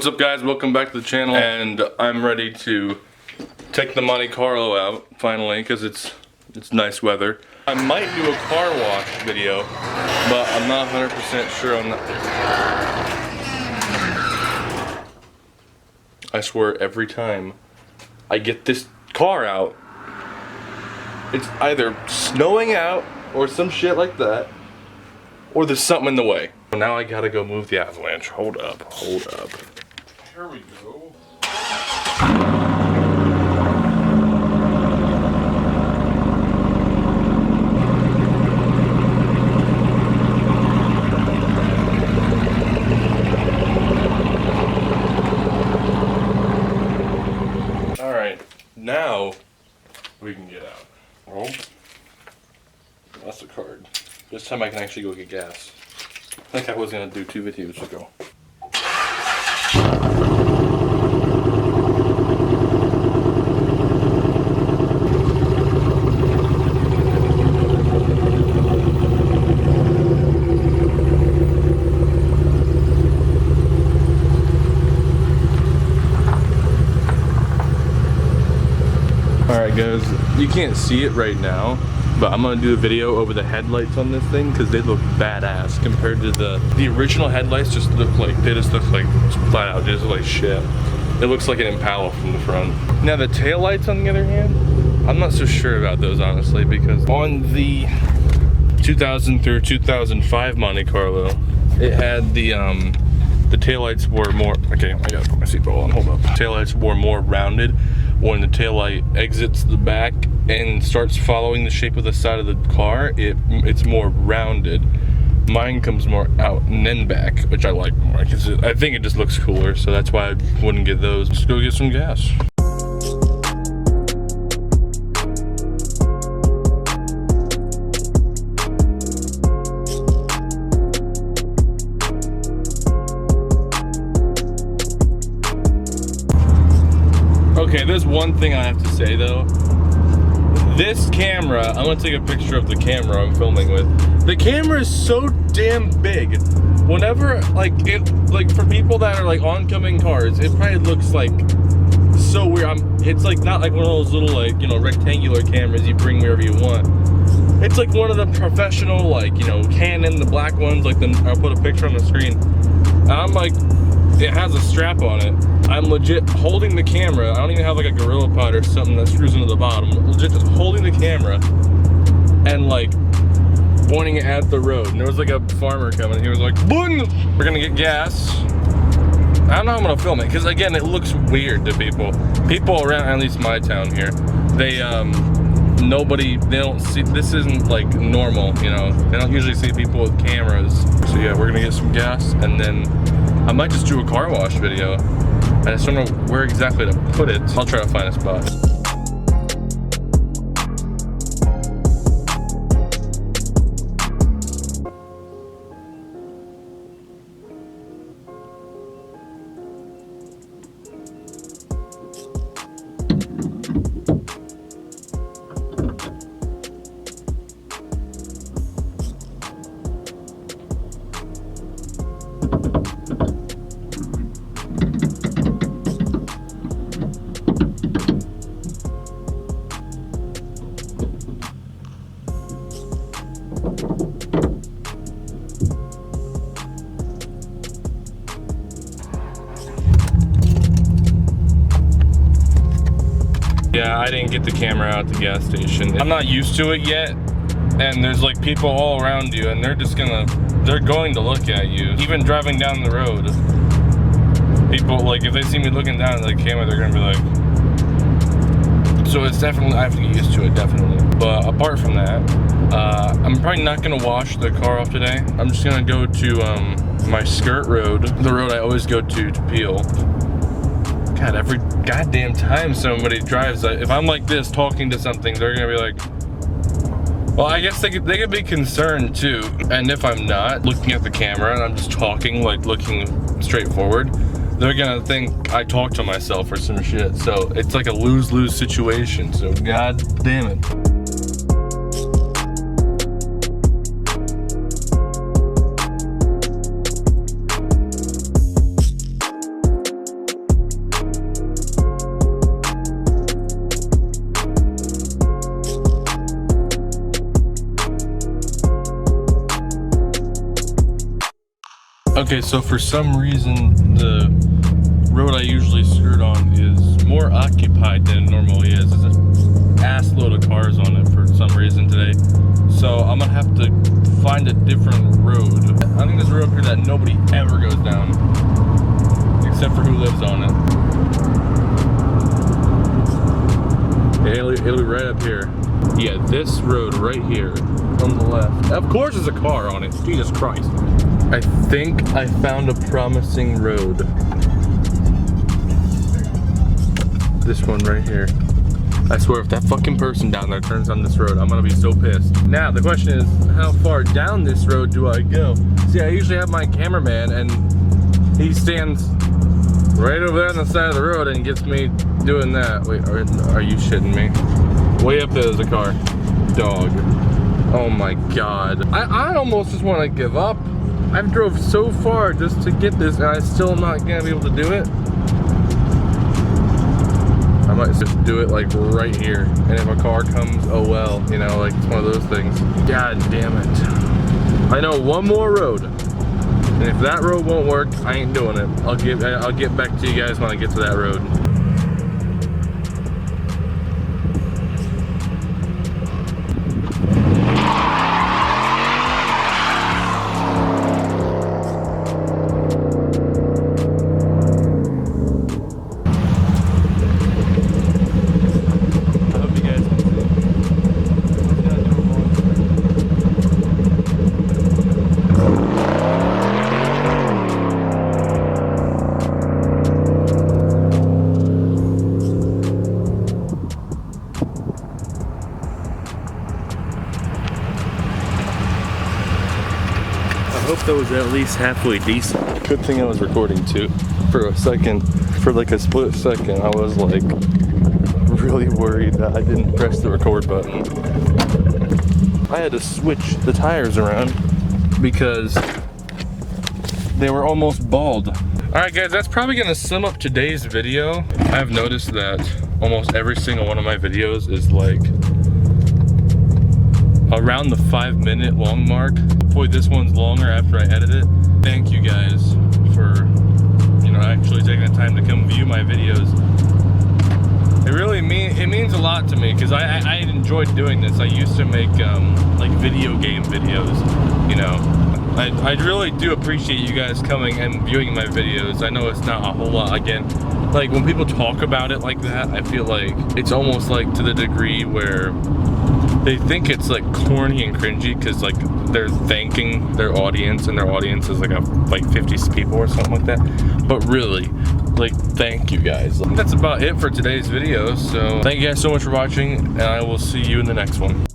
What's up guys, welcome back to the channel, and I'm ready to take the Monte Carlo out finally because it's nice weather. I might do a car wash video, but I'm not 100% sure on that. I swear every time I get this car out, it's either snowing out or some shit like that, or there's something in the way. Now I gotta go move the avalanche. Hold up. Here we go. Alright, now we can get out. Oh, that's the card. This time I can actually go get gas. Like I was gonna do 2 videos ago. Alright guys, you can't see it right now, but I'm gonna do a video over the headlights on this thing because they look badass compared to the original headlights. They just look like flat out, they just look like shit. It looks like an Impala from the front. Now the taillights on the other hand, I'm not so sure about those honestly, because on the 2000 through 2005 Monte Carlo, it had the taillights were more, okay, I gotta put my seatbelt on, hold up. Taillights were more rounded. When the taillight exits the back and starts following the shape of the side of the car, it's more rounded. Mine comes more out and then back, which I like more because I think it just looks cooler, so that's why I wouldn't get those. Let's go get some gas. Okay, there's one thing I have to say though. This camera, I'm gonna take a picture of the camera I'm filming with. The camera is so damn big. Whenever, like for people that are like oncoming cars, it probably looks like so weird. It's like not like one of those little like, you know, rectangular cameras you bring wherever you want. It's like one of the professional, like, you know, Canon, the black ones, like I'll put a picture on the screen. And I'm like, it has a strap on it. I'm legit holding the camera. I don't even have like a Gorilla Pod or something that screws into the bottom. I'm legit just holding the camera and like pointing it at the road. And there was like a farmer coming. He was like, "Boom! We're gonna get gas." I don't know how I'm gonna film it because again, it looks weird to people. People around, at least my town here, they don't see, this isn't like normal, you know. They don't usually see people with cameras. So yeah, we're gonna get some gas and then I might just do a car wash video. I just don't know where exactly to put it. I'll try to find a spot. Yeah, I didn't get the camera out at the gas station. I'm not used to it yet, and there's like people all around you, and they're going to look at you. Even driving down the road, people, like, if they see me looking down at the camera, they're gonna be like, so it's definitely, I have to get used to it, definitely. But apart from that, I'm probably not gonna wash the car off today. I'm just gonna go to my skirt road, the road I always go to peel. God, every goddamn time somebody drives, if I'm like this talking to something, they're gonna be like, well, I guess they could be concerned too. And if I'm not looking at the camera and I'm just talking, like looking straight forward, they're gonna think I talk to myself or some shit. So it's like a lose-lose situation. So god damn it. Okay, so for some reason, the road I usually skirt on is more occupied than it normally is. There's an ass load of cars on it for some reason today. So I'm gonna have to find a different road. I think there's a road here that nobody ever goes down, except for who lives on it. Yeah, it'll be right up here. Yeah, this road right here on the left. Of course there's a car on it, Jesus Christ. I think I found a promising road. This one right here. I swear if that fucking person down there turns on this road, I'm gonna be so pissed. Now, the question is, how far down this road do I go? See, I usually have my cameraman and he stands right over there on the side of the road and gets me doing that. Wait, are you shitting me? Way up there's a car. Dog. Oh my God. I almost just wanna give up. I've drove so far just to get this and I still am not gonna be able to do it. I might just do it like right here. And if a car comes, oh well, you know, like it's one of those things. God damn it. I know one more road. And if that road won't work, I ain't doing it. I'll get back to you guys when I get to that road. I hope that was at least halfway decent. Good thing I was recording too. For a second, for like a split second, I was like really worried that I didn't press the record button. I had to switch the tires around because they were almost bald. Alright guys, that's probably gonna sum up today's video. I've noticed that almost every single one of my videos is like around the 5-minute long mark. Hopefully this one's longer after I edit it. Thank you guys for, you know, actually taking the time to come view my videos. It means a lot to me because I enjoyed doing this. I used to make like video game videos, you know. I really do appreciate you guys coming and viewing my videos. I know it's not a whole lot. Again, like when people talk about it like that, I feel like it's almost like to the degree where they think it's like corny and cringy because like they're thanking their audience and their audience is like 50 people or something like that. But really, like, thank you guys. That's about it for today's video. So thank you guys so much for watching and I will see you in the next one.